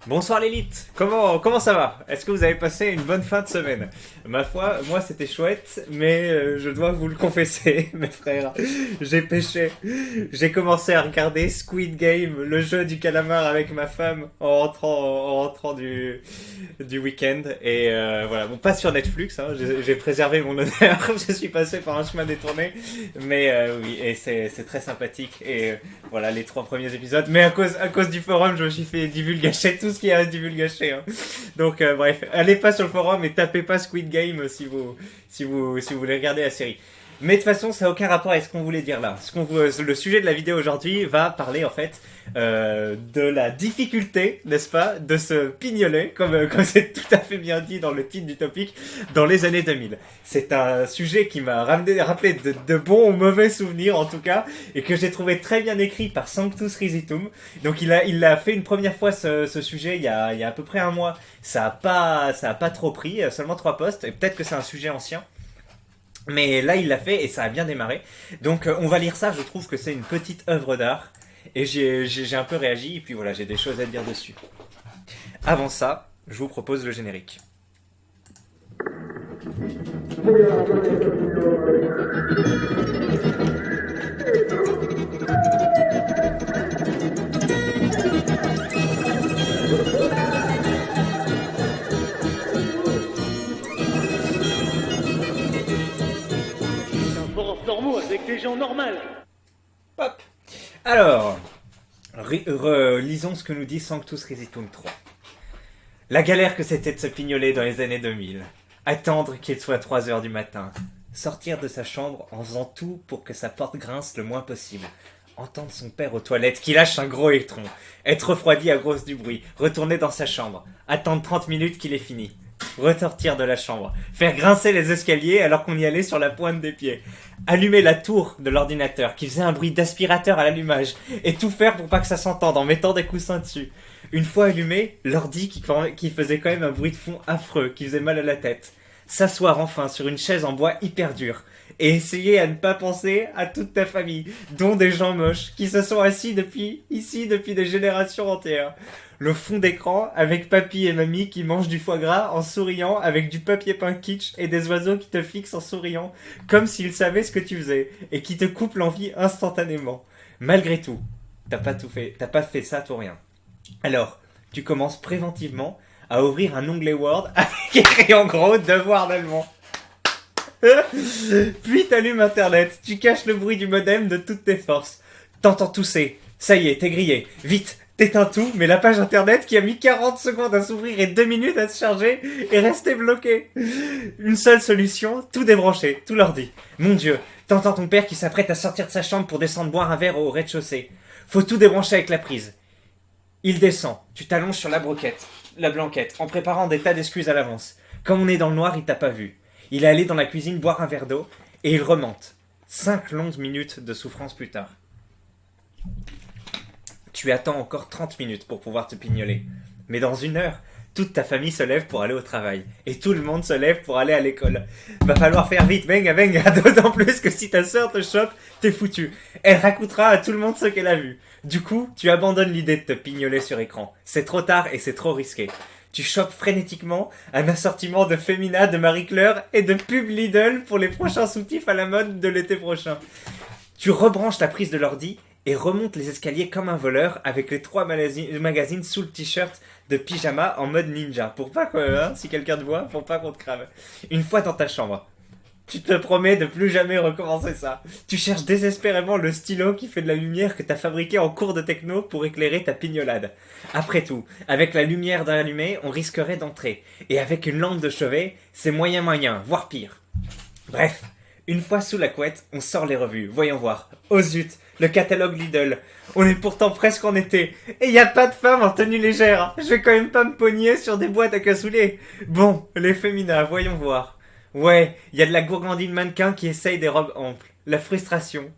Bonsoir l'élite, comment ça va? Est-ce que vous avez passé une bonne fin de semaine? Ma foi, moi c'était chouette, mais je dois vous le confesser, mes frères, j'ai péché. J'ai commencé à regarder Squid Game, le jeu du calamar avec ma femme en rentrant du week-end. Et voilà, bon, pas sur Netflix, hein, j'ai préservé mon honneur, je suis passé par un chemin détourné, mais oui, et c'est très sympathique. Et voilà les 3 premiers épisodes, mais à cause du forum, je me suis fait divulgacher tout ce qu'il y a à divulgacher. Hein. Donc bref, allez pas sur le forum et tapez pas Squid Game si vous voulez regarder la série. Mais de toute façon, ça n'a aucun rapport avec ce qu'on voulait dire là. Le sujet de la vidéo aujourd'hui va parler en fait de la difficulté, n'est-ce pas, de se pignoler, comme c'est tout à fait bien dit dans le titre du topic, dans les années 2000. C'est un sujet qui m'a rappelé de bons ou mauvais souvenirs en tout cas, et que j'ai trouvé très bien écrit par Sanctus Risitum. Donc il a fait une première fois ce sujet il y a à peu près un mois. Ça a pas trop pris, seulement 3 posts, et peut-être que c'est un sujet ancien. Mais là, il l'a fait et ça a bien démarré. Donc, on va lire ça. Je trouve que c'est une petite œuvre d'art. Et j'ai un peu réagi. Et puis voilà, j'ai des choses à dire dessus. Avant ça, je vous propose le générique. Un forum normaux avec des gens normaux. Hop. Alors, lisons ce que nous dit Sanctus Risitum 3. La galère que c'était de se pignoler dans les années 2000. Attendre qu'il soit 3 heures du matin. Sortir de sa chambre en faisant tout pour que sa porte grince le moins possible. Entendre son père aux toilettes qui lâche un gros électron. Être refroidi à cause du bruit. Retourner dans sa chambre. Attendre 30 minutes qu'il est fini. Ressortir de la chambre. Faire grincer les escaliers alors qu'on y allait sur la pointe des pieds. Allumer la tour de l'ordinateur qui faisait un bruit d'aspirateur à l'allumage. Et tout faire pour pas que ça s'entende en mettant des coussins dessus. Une fois allumé, l'ordi qui faisait quand même un bruit de fond affreux, qui faisait mal à la tête. S'asseoir enfin sur une chaise en bois hyper dure. Et essayer à ne pas penser à toute ta famille, dont des gens moches, qui se sont assis depuis des générations entières. Le fond d'écran avec papy et mamie qui mangent du foie gras en souriant avec du papier peint kitsch et des oiseaux qui te fixent en souriant, comme s'ils savaient ce que tu faisais, et qui te coupent l'envie instantanément. Malgré tout, t'as pas fait ça pour rien. Alors, tu commences préventivement à ouvrir un onglet Word avec écrit en gros devoir d'allemand. Puis t'allumes internet, tu caches le bruit du modem de toutes tes forces. T'entends tousser, ça y est, t'es grillé. Vite, t'éteins tout, mais la page internet qui a mis 40 secondes à s'ouvrir et 2 minutes à se charger est restée bloquée. Une seule solution, tout débrancher, tout l'ordi. Mon Dieu, t'entends ton père qui s'apprête à sortir de sa chambre pour descendre boire un verre au rez-de-chaussée. Faut tout débrancher avec la prise. Il descend, tu t'allonges sur la blanquette, en préparant des tas d'excuses à l'avance. Comme on est dans le noir, il t'a pas vu. Il est allé dans la cuisine boire un verre d'eau, et il remonte. 5 longues minutes de souffrance plus tard. Tu attends encore 30 minutes pour pouvoir te pignoler. Mais dans 1 heure, toute ta famille se lève pour aller au travail. Et tout le monde se lève pour aller à l'école. Va falloir faire vite, venga, d'autant plus que si ta sœur te chope, t'es foutu. Elle racontera à tout le monde ce qu'elle a vu. Du coup, tu abandonnes l'idée de te pignoler sur écran. C'est trop tard et c'est trop risqué. Tu chopes frénétiquement un assortiment de Femina, de Marie Claire et de pub Lidl pour les prochains soutifs à la mode de l'été prochain. Tu rebranches la prise de l'ordi et remontes les escaliers comme un voleur avec les 3 magazines sous le t-shirt de pyjama en mode ninja. Pour pas si quelqu'un te voit, pour pas qu'on te crame. Une fois dans ta chambre, tu te promets de plus jamais recommencer ça. Tu cherches désespérément le stylo qui fait de la lumière que t'as fabriqué en cours de techno pour éclairer ta pignolade. Après tout, avec la lumière allumée, on risquerait d'entrer. Et avec une lampe de chevet, c'est moyen, voire pire. Bref, une fois sous la couette, on sort les revues. Voyons voir. Oh zut, le catalogue Lidl. On est pourtant presque en été. Et y a pas de femmes en tenue légère. Je vais quand même pas me pogner sur des boîtes à cassoulet. Bon, les féminas, voyons voir. Ouais, y a de la gourgandine mannequin qui essaye des robes amples. La frustration.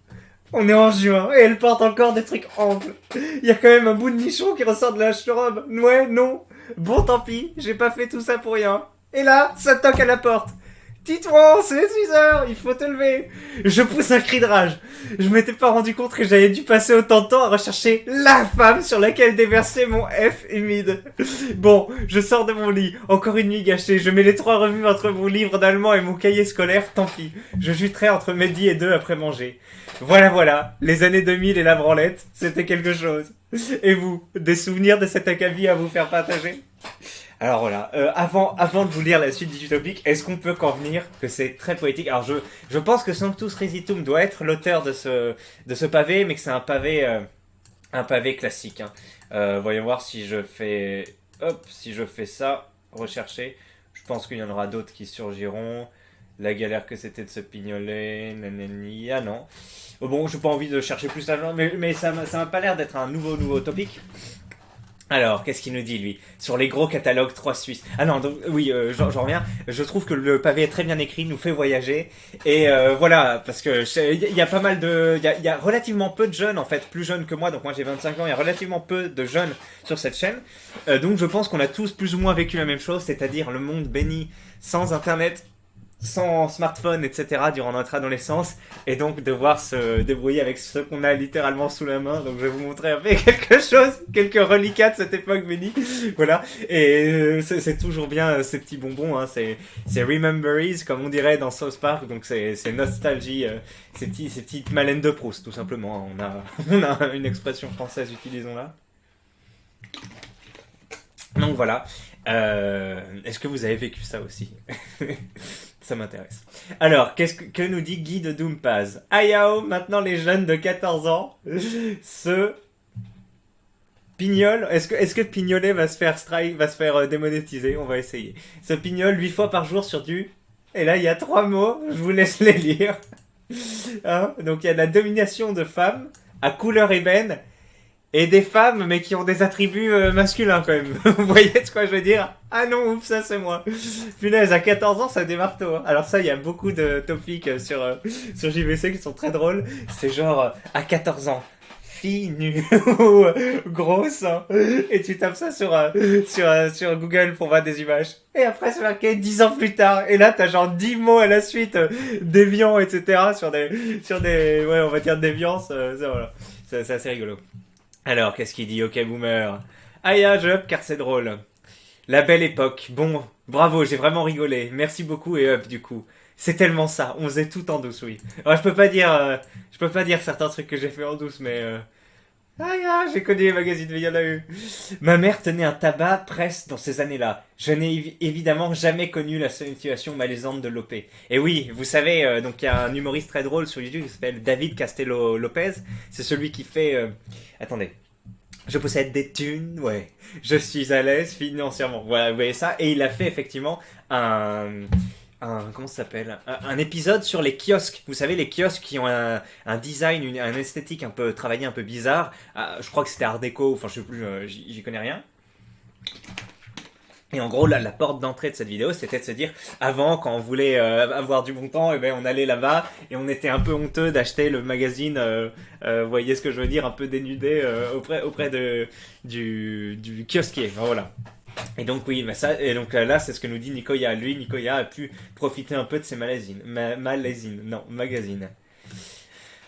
On est en juin et elle porte encore des trucs amples. Y a quand même un bout de nichon qui ressort de la robe. Ouais, non. Bon, tant pis, j'ai pas fait tout ça pour rien. Et là, ça toque à la porte. Titouan, c'est 6 heures, il faut te lever. Je pousse un cri de rage. Je m'étais pas rendu compte que j'avais dû passer autant de temps à rechercher la femme sur laquelle déverser mon F humide. Bon, je sors de mon lit, encore une nuit gâchée, je mets les 3 revues entre mon livre d'allemand et mon cahier scolaire, tant pis. Je juterai entre midi et 2 après manger. Voilà, les années 2000 et la branlette, c'était quelque chose. Et vous, des souvenirs de cet acabit à vous faire partager? Alors voilà, avant de vous lire la suite du topic, est-ce qu'on peut convenir que c'est très poétique? Alors je pense que Sanctus Resitum doit être l'auteur de ce pavé, mais que c'est un pavé classique. Hein. Voyons voir si je fais ça, rechercher. Je pense qu'il y en aura d'autres qui surgiront. La galère que c'était de se pignoler, nanani, ah non. Bon, j'ai pas envie de chercher plus d'argent, mais ça m'a pas l'air d'être un nouveau topic. Alors, qu'est-ce qu'il nous dit, lui? Sur les gros catalogues 3 Suisses. Ah non, donc, oui, j'en reviens. Je trouve que le pavé est très bien écrit, nous fait voyager. Et voilà, parce que il y a pas mal de... Il y a relativement peu de jeunes, en fait, plus jeunes que moi. Donc moi, j'ai 25 ans. Il y a relativement peu de jeunes sur cette chaîne. Donc je pense qu'on a tous plus ou moins vécu la même chose, c'est-à-dire le monde béni sans Internet, sans smartphone, etc. durant notre adolescence, et donc devoir se débrouiller avec ce qu'on a littéralement sous la main. Donc je vais vous montrer un peu quelque chose, quelques reliquats de cette époque bénie. Voilà, et c'est toujours bien ces petits bonbons, hein. C'est Rememberies, comme on dirait dans South Park, donc c'est nostalgie, ces petites Madeleines de Proust, tout simplement. On a une expression française, utilisons-la. Donc voilà. Est-ce que vous avez vécu ça aussi? Ça m'intéresse. Alors, que nous dit Guy de Doompaz? Ayao, maintenant les jeunes de 14 ans se pignolent. Est-ce que pignoler va se faire strike, va se faire démonétiser? On va essayer. Se pignole 8 fois par jour sur du... Et là, il y a 3 mots, je vous laisse les lire. Hein, donc, il y a la domination de femmes à couleur ébène. Et des femmes, mais qui ont des attributs masculins quand même. Vous voyez de quoi je veux dire? Ah non, ouf, ça c'est moi. Punaise, à 14 ans, ça démarre tôt. Hein. Alors ça, il y a beaucoup de topics sur JVC qui sont très drôles. C'est genre, à 14 ans, fille nue ou grosse. Hein. Et tu tapes ça sur Google pour voir des images. Et après, c'est marqué 10 ans plus tard. Et là, t'as genre 10 mots à la suite, déviants, etc. Sur des, ouais, on va dire déviances. Ça, voilà. C'est assez rigolo. Alors, qu'est-ce qu'il dit? Ok, boomer. Aya, je up car c'est drôle. La belle époque. Bon, bravo, j'ai vraiment rigolé. Merci beaucoup et up du coup. C'est tellement ça. On faisait tout en douce, oui. Alors, je peux pas dire certains trucs que j'ai fait en douce, mais Aya, j'ai connu les magazines, mais il y en a eu. Ma mère tenait un tabac presse dans ces années-là. Je n'ai évidemment jamais connu la situation malaisante de l'OP. Et oui, vous savez, donc il y a un humoriste très drôle sur YouTube qui s'appelle David Castello Lopez. C'est celui qui fait... Attendez. Je possède des thunes, ouais. Je suis à l'aise financièrement. Voilà, vous voyez ça. Et il a fait effectivement comment ça s'appelle, un épisode sur les kiosques. Vous savez, les kiosques qui ont un design, un esthétique un peu travaillé, un peu bizarre. Je crois que c'était Art Déco, enfin je sais plus, j'y connais rien. Et en gros, la porte d'entrée de cette vidéo, c'était de se dire, avant, quand on voulait avoir du bon temps, eh ben, on allait là-bas et on était un peu honteux d'acheter le magazine, vous voyez ce que je veux dire, un peu dénudé auprès du kiosquier. Enfin, voilà. Et donc oui, mais ça, et donc là, c'est ce que nous dit Nicoya. Lui, Nicoya a pu profiter un peu de ses magazines.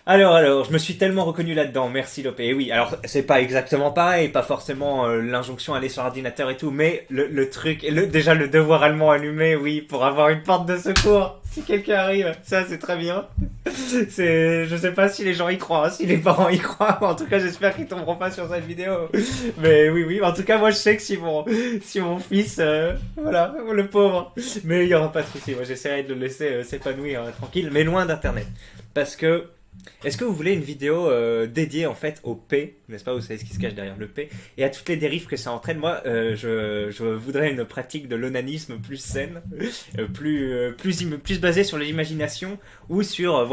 Alors, je me suis tellement reconnu là-dedans, merci Lopé. Et oui, alors c'est pas exactement pareil, pas forcément l'injonction à aller sur l'ordinateur et tout, mais le truc, déjà le devoir allemand allumé, oui, pour avoir une porte de secours, si quelqu'un arrive, ça c'est très bien. Je sais pas si les gens y croient, si les parents y croient, en tout cas j'espère qu'ils tomberont pas sur cette vidéo. Mais oui, en tout cas moi je sais que si mon fils, voilà, le pauvre, mais il y aura pas de souci, moi j'essaierai de le laisser s'épanouir tranquille, mais loin d'internet, parce que est-ce que vous voulez une vidéo dédiée en fait au P, n'est-ce pas? Vous savez ce qui se cache derrière le P et à toutes les dérives que ça entraîne. Moi, je voudrais une pratique de l'onanisme plus saine, plus basée sur l'imagination ou sur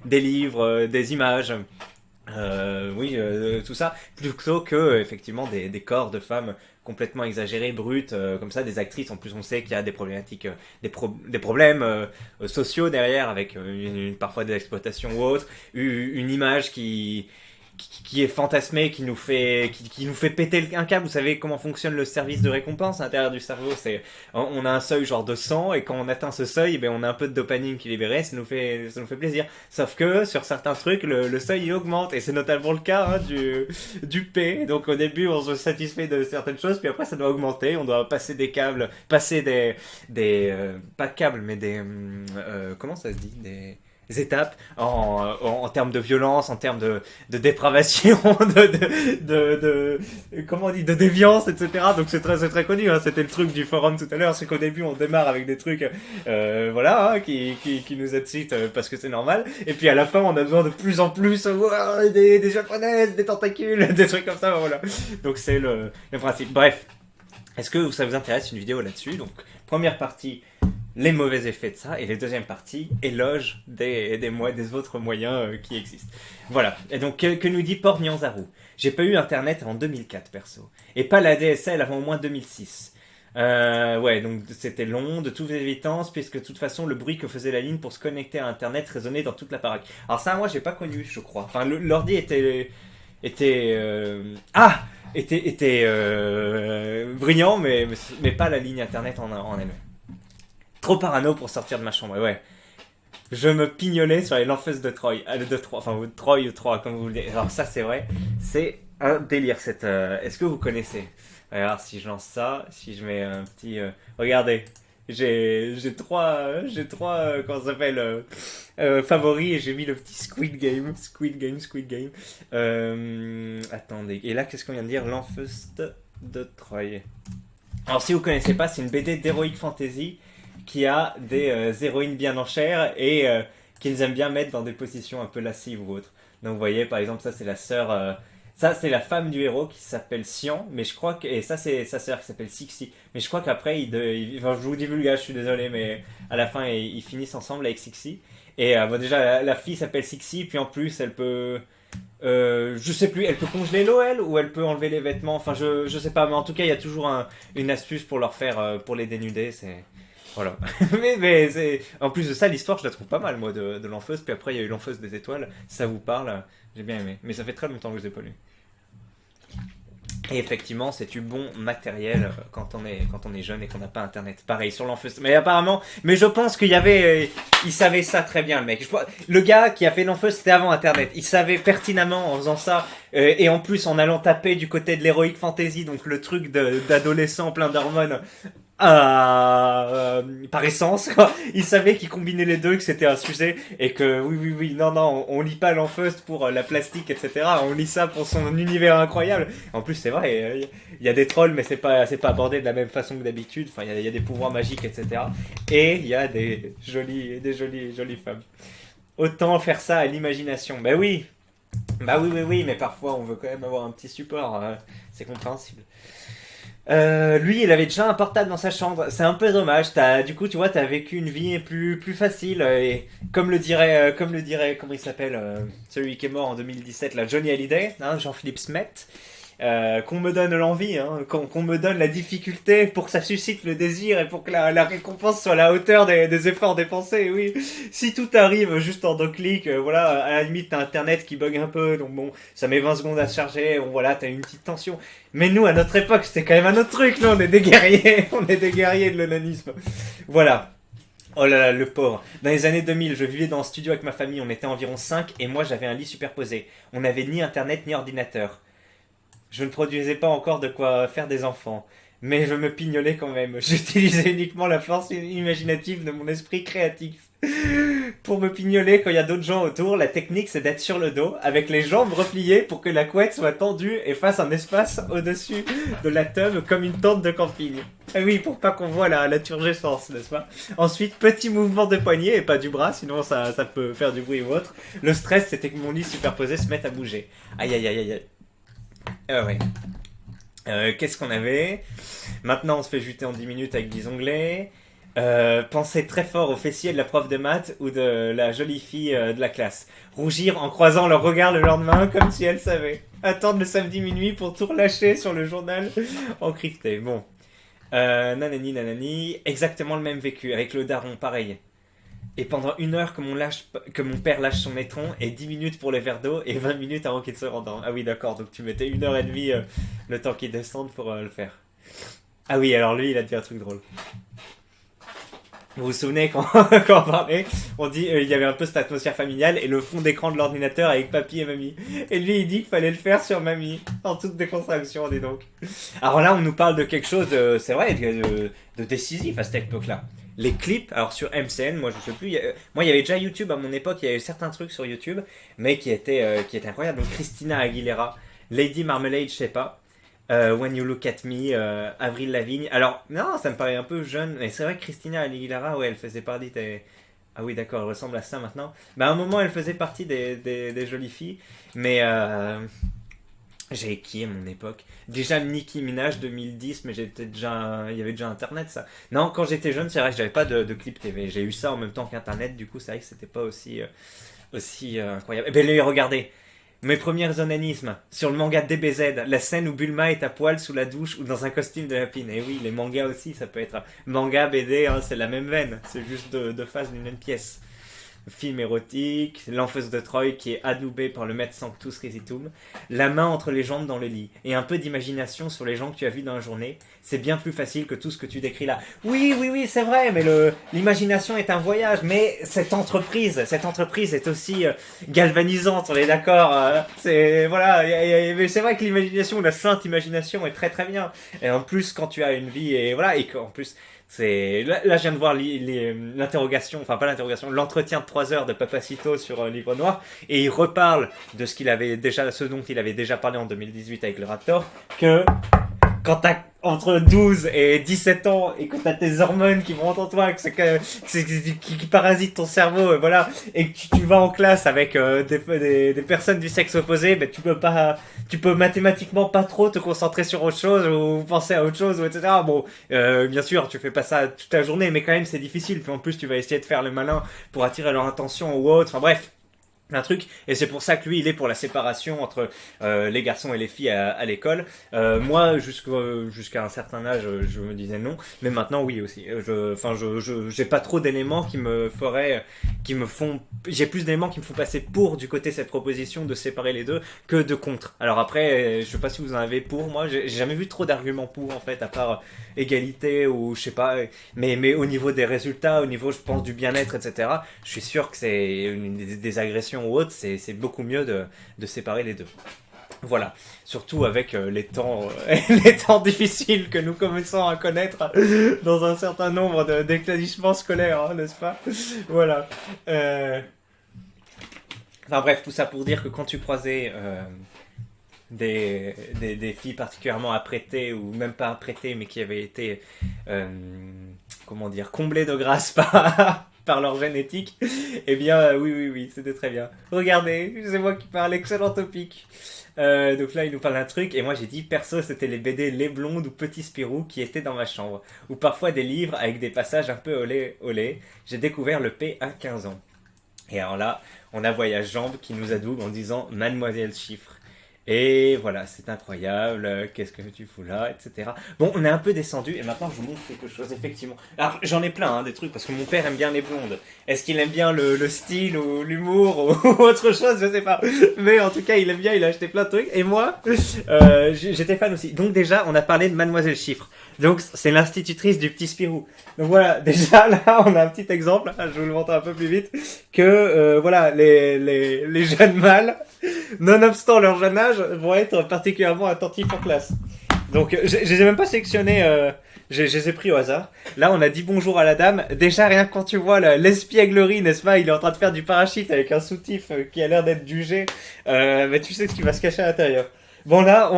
des livres, des images. Tout ça, plutôt que effectivement des corps de femmes complètement exagérés, brutes, comme ça, des actrices. En plus, on sait qu'il y a des problématiques, des problèmes sociaux derrière, avec parfois des exploitations ou autres, une image qui qui est fantasmé, qui nous fait péter un câble. Vous savez comment fonctionne le service de récompense à l'intérieur du cerveau? On a un seuil genre de 100 et quand on atteint ce seuil, on a un peu de dopamine qui est libéré, ça nous fait plaisir. Sauf que sur certains trucs, le seuil il augmente et c'est notamment le cas du P. Donc au début, on se satisfait de certaines choses, puis après ça doit augmenter. On doit passer des câbles, pas câbles, mais comment ça se dit, des étapes en termes de violence, en termes de dépravation, comment on dit, de déviance, etc. Donc c'est très connu, hein. C'était le truc du forum tout à l'heure, c'est qu'au début on démarre avec des trucs voilà, hein, qui nous excitent parce que c'est normal, et puis à la fin on a besoin de plus en plus des japonaises, des tentacules, des trucs comme ça, voilà. Donc c'est le principe. Bref, est-ce que ça vous intéresse une vidéo là-dessus? Donc première partie, les mauvais effets de ça, et les deuxième partie, éloge des autres moyens qui existent. Voilà. Et donc, que nous dit Port Nyanzaru? J'ai pas eu internet avant 2004, perso. Et pas la DSL avant au moins 2006. Ouais, donc c'était long, de toute évidence, puisque de toute façon, le bruit que faisait la ligne pour se connecter à internet résonnait dans toute la baraque. Alors ça, moi, j'ai pas connu, je crois. Enfin, l'ordi était brillant, mais pas la ligne internet en elle-même. Trop parano pour sortir de ma chambre, ouais. Je me pignolais sur les lanfeuses de Troy, enfin Troy ou 3, comme vous voulez. Alors ça c'est vrai, c'est un délire cette... Est-ce que vous connaissez? Alors si je lance ça, si je mets un petit... regardez, j'ai trois comment ça s'appelle, favoris, et j'ai mis le petit Squid Game. Attendez, et là qu'est-ce qu'on vient de dire? L'enfeust de Troy. Alors si vous connaissez pas, c'est une BD d'Heroic Fantasy qui a des héroïnes bien en chair et qu'ils aiment bien mettre dans des positions un peu lascives ou autres. Donc vous voyez, par exemple, ça c'est la sœur, ça c'est la femme du héros qui s'appelle Sian, mais je crois que, et ça c'est sa sœur qui s'appelle Sixi. Mais je crois qu'après, enfin, je vous divulgage, je suis désolé, mais à la fin ils finissent ensemble avec Sixi. Et bon, déjà la fille s'appelle Sixi, puis en plus elle peut, je sais plus, elle peut congeler l'eau elle, ou elle peut enlever les vêtements. Enfin je sais pas, mais en tout cas il y a toujours une astuce pour leur faire, pour les dénuder. C'est voilà. mais en plus de ça, l'histoire, je la trouve pas mal, moi, de l'Enfeuse. Puis après, il y a eu l'Enfeuse des étoiles. Si ça vous parle, j'ai bien aimé. Mais ça fait très longtemps que je les ai pas lu. Et effectivement, c'est du bon matériel quand on est jeune et qu'on n'a pas internet. Pareil, sur l'Enfeuse. Mais apparemment, mais je pense qu'il y avait... il savait ça très bien, le mec. Le gars qui a fait l'Enfeuse, c'était avant internet. Il savait pertinemment, en faisant ça, et en plus en allant taper du côté de l'Heroic Fantasy, donc le truc d'adolescent plein d'hormones... par essence, quoi. Il savait qu'il combinait les deux, que c'était un sujet, et que oui, non, on lit pas l'Enfeust pour la plastique, etc. On lit ça pour son univers incroyable. En plus, c'est vrai, il y a des trolls, mais c'est pas abordé de la même façon que d'habitude. Enfin, il y a des pouvoirs magiques, etc. Et il y a des jolies femmes. Autant faire ça à l'imagination. Bah oui, mais parfois on veut quand même avoir un petit support. C'est compréhensible. Lui, il avait déjà un portable dans sa chambre. C'est un peu dommage. Du coup, tu vois, t'as vécu une vie plus facile. Et comme le dirait, comment il s'appelle, celui qui est mort en 2017, là, Johnny Hallyday, hein, Jean-Philippe Smet. Qu'on me donne l'envie, hein, qu'on me donne la difficulté pour que ça suscite le désir et pour que la récompense soit à la hauteur des efforts dépensés. Oui, si tout arrive juste en 2 clics, voilà, à la limite t'as internet qui bug un peu, donc bon, ça met 20 secondes à se charger, bon voilà, t'as une petite tension. Mais nous, à notre époque, c'était quand même un autre truc, nous on est des guerriers, de l'onanisme. Voilà. Oh là là, le pauvre. Dans les années 2000, je vivais dans un studio avec ma famille, on était environ 5 et moi j'avais un lit superposé. On n'avait ni internet ni ordinateur. Je ne produisais pas encore de quoi faire des enfants, mais je me pignolais quand même. J'utilisais uniquement la force imaginative de mon esprit créatif. Pour me pignoler quand il y a d'autres gens autour, la technique c'est d'être sur le dos, avec les jambes repliées pour que la couette soit tendue et fasse un espace au-dessus de la tube comme une tente de camping. Ah oui, pour pas qu'on voit la turgescence, n'est-ce pas? Ensuite, petit mouvement de poignet et pas du bras, sinon ça peut faire du bruit ou autre. Le stress c'était que mon lit superposé se mette à bouger. Aïe. Ouais. Qu'est-ce qu'on avait? Maintenant, on se fait juter en 10 minutes avec 10 onglets. Penser très fort au fessier de la prof de maths ou de la jolie fille de la classe. Rougir en croisant leur regard le lendemain comme si elle savait. Attendre le samedi minuit pour tout relâcher sur le journal encrypté. Bon. Nanani. Exactement le même vécu. Avec le daron, pareil. Et pendant 1 heure que mon père lâche son étron, et 10 minutes pour le verre d'eau, et 20 minutes avant qu'il se rendorme. Ah oui, d'accord, donc tu mettais 1 heure et demie le temps qu'il descende pour le faire. Ah oui, alors lui, il a dit un truc drôle. Vous vous souvenez quand, quand on parlait, on dit il y avait un peu cette atmosphère familiale et le fond d'écran de l'ordinateur avec papy et mamie. Et lui il dit qu'il fallait le faire sur mamie, en toute déconstruction, dis donc. Alors là on nous parle de quelque chose, c'est vrai, de décisif à cette époque-là. Les clips, alors sur MCN, moi je sais plus, moi il y avait déjà YouTube à mon époque, il y avait certains trucs sur YouTube, mais qui étaient incroyables. Donc Christina Aguilera, Lady Marmalade, je sais pas. When You Look at Me, Avril Lavigne. Alors, non, ça me paraît un peu jeune, mais c'est vrai que Christina Aguilera, ouais, elle faisait partie des. Ah oui, d'accord, elle ressemble à ça maintenant. Bah, à un moment, elle faisait partie des jolies filles, mais j'ai qui à mon époque? Déjà Nicki Minaj 2010, mais il y avait déjà Internet, ça. Non, quand j'étais jeune, c'est vrai que j'avais pas de clip TV. J'ai eu ça en même temps qu'Internet, du coup, c'est vrai que c'était pas aussi incroyable. Eh bien, regardez. Mes premiers onanismes sur le manga DBZ, la scène où Bulma est à poil sous la douche ou dans un costume de lapine. Et oui, les mangas aussi, ça peut être manga, BD, hein, c'est la même veine, c'est juste deux faces d'une même pièce. Film érotique, l'enfeuse de Troy qui est adoubée par le maître Sanctus Risitum, la main entre les jambes dans le lit, et un peu d'imagination sur les gens que tu as vus dans la journée, c'est bien plus facile que tout ce que tu décris là. Oui, c'est vrai, mais l'imagination est un voyage, mais cette entreprise est aussi galvanisante, on est d'accord, c'est, voilà, mais c'est vrai que l'imagination, la sainte imagination est très très bien, et en plus quand tu as une vie, et voilà, et qu'en plus, c'est là je viens de voir l'interrogation, enfin pas l'interrogation, l'entretien de 3 heures de Papacito sur Livre Noir, et il reparle de ce dont il avait déjà parlé en 2018 avec le Raptor, que quand t'as entre 12 et 17 ans et que t'as tes hormones qui montent en toi, qui parasitent ton cerveau, et voilà, et que tu vas en classe avec des personnes du sexe opposé, ben tu peux mathématiquement pas trop te concentrer sur autre chose ou penser à autre chose, ou etc. Bon, bien sûr, tu fais pas ça toute la journée, mais quand même c'est difficile. Puis en plus, tu vas essayer de faire le malin pour attirer leur attention ou autre. Enfin bref. Un truc, et c'est pour ça que lui il est pour la séparation entre les garçons et les filles à l'école. Moi jusqu'à un certain âge je me disais non, mais maintenant oui aussi. J'ai pas trop d'éléments j'ai plus d'éléments qui me font passer pour du côté de cette proposition de séparer les deux que de contre. Alors après je sais pas si vous en avez pour, moi j'ai jamais vu trop d'arguments pour en fait, à part égalité ou je sais pas, mais au niveau des résultats, au niveau je pense du bien-être, etc. Je suis sûr que c'est des agressions ou autre, c'est beaucoup mieux de séparer les deux. Voilà, surtout avec les temps difficiles que nous commençons à connaître dans un certain nombre d'établissements scolaires, hein, n'est-ce pas? Voilà. Enfin bref, tout ça pour dire que quand tu croisais des filles particulièrement apprêtées, ou même pas apprêtées, mais qui avaient été, comment dire, comblées de grâce par leur génétique, eh bien, oui, c'était très bien. Regardez, c'est moi qui parle, excellent topic. Donc là, il nous parle d'un truc, et moi j'ai dit, perso, c'était les BD Les Blondes ou Petit Spirou qui étaient dans ma chambre, ou parfois des livres avec des passages un peu olé. J'ai découvert le P à 15 ans. Et alors là, on a Voyage Jambes qui nous adoube en disant Mademoiselle Chiffre. Et voilà, c'est incroyable, qu'est-ce que tu fous là, etc. Bon, on est un peu descendu, et maintenant je vous montre quelque chose, effectivement. Alors, j'en ai plein, hein, des trucs, parce que mon père aime bien les blondes. Est-ce qu'il aime bien le style, ou l'humour, ou autre chose, je sais pas. Mais en tout cas, il aime bien, il a acheté plein de trucs. Et moi, j'étais fan aussi. Donc déjà, on a parlé de Mademoiselle Chiffre. Donc, c'est l'institutrice du Petit Spirou. Donc voilà, déjà, là, on a un petit exemple, je vous le montre un peu plus vite, que, voilà, les jeunes mâles, nonobstant leur jeune âge, vont être particulièrement attentifs en classe. Donc, je les ai même pas sélectionnés, je les ai pris au hasard. Là, on a dit bonjour à la dame. Déjà, rien que quand tu vois l'espièglerie, n'est-ce pas, il est en train de faire du parachute avec un soutif qui a l'air d'être du G, mais tu sais ce qui va se cacher à l'intérieur. Bon là,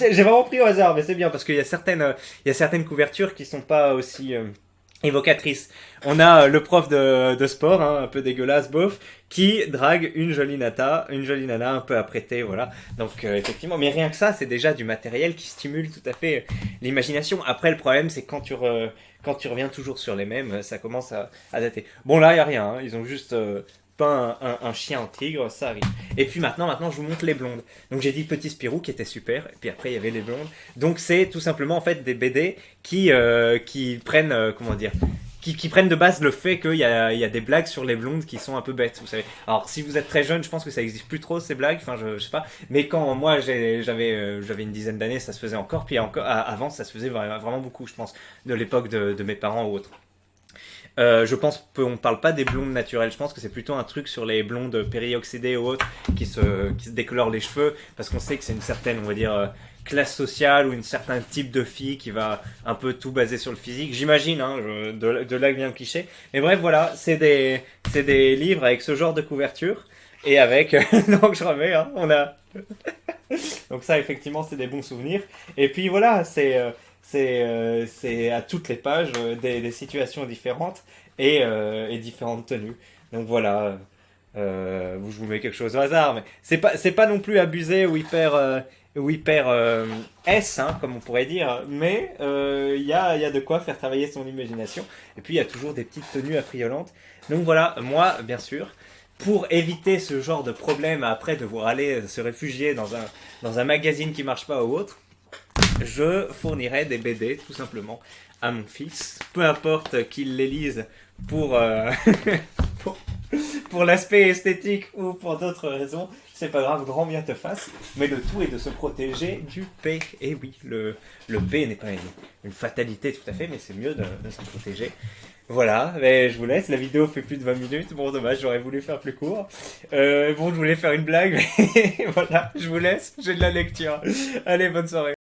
j'ai vraiment pris au hasard, mais c'est bien parce qu'il y a certaines couvertures qui sont pas aussi évocatrices. On a le prof de sport, hein, un peu dégueulasse, beauf, qui drague une jolie nana un peu apprêtée, voilà. Donc effectivement, mais rien que ça, c'est déjà du matériel qui stimule tout à fait l'imagination. Après, le problème, c'est quand tu reviens toujours sur les mêmes, ça commence à dater. Bon là, il y a rien, hein, ils ont juste pas un chien en tigre, ça arrive. Et puis maintenant, je vous montre les blondes. Donc j'ai dit Petit Spirou qui était super, et puis après il y avait les blondes. Donc c'est tout simplement en fait des BD qui prennent, comment dire, qui prennent de base le fait qu'il y a des blagues sur les blondes qui sont un peu bêtes, vous savez. Alors, si vous êtes très jeune, je pense que ça existe plus trop, ces blagues, enfin, je sais pas. Mais quand moi, j'avais une dizaine d'années, ça se faisait encore, puis encore, avant, ça se faisait vraiment beaucoup, je pense, de l'époque de mes parents ou autres. Je pense qu'on ne parle pas des blondes naturelles. Je pense que c'est plutôt un truc sur les blondes périoxydées ou autres qui se décolorent les cheveux parce qu'on sait que c'est une certaine, on va dire, classe sociale ou un certain type de fille qui va un peu tout baser sur le physique. J'imagine, hein, de là que vient le cliché. Mais bref, voilà, c'est des livres avec ce genre de couverture et avec. Donc je remets, hein, on a. Donc ça, effectivement, c'est des bons souvenirs. Et puis voilà, c'est à toutes les pages des situations différentes et différentes tenues. Donc voilà, je vous mets quelque chose au hasard, mais c'est pas non plus abusé ou hyper S, hein, comme on pourrait dire, mais il y a de quoi faire travailler son imagination. Et puis il y a toujours des petites tenues affriolantes. Donc voilà, moi, bien sûr, pour éviter ce genre de problème après devoir aller se réfugier dans un magazine qui marche pas ou autre, je fournirai des BD tout simplement à mon fils, peu importe qu'il les lise pour, pour, pour l'aspect esthétique ou pour d'autres raisons, c'est pas grave, grand bien te fasse, mais le tout est de se protéger du P. Et oui, le P n'est pas une fatalité tout à fait, mais c'est mieux de se protéger. Voilà, mais je vous laisse, la vidéo fait plus de 20 minutes, bon dommage, j'aurais voulu faire plus court. Bon, je voulais faire une blague, mais voilà, je vous laisse, j'ai de la lecture. Allez, bonne soirée.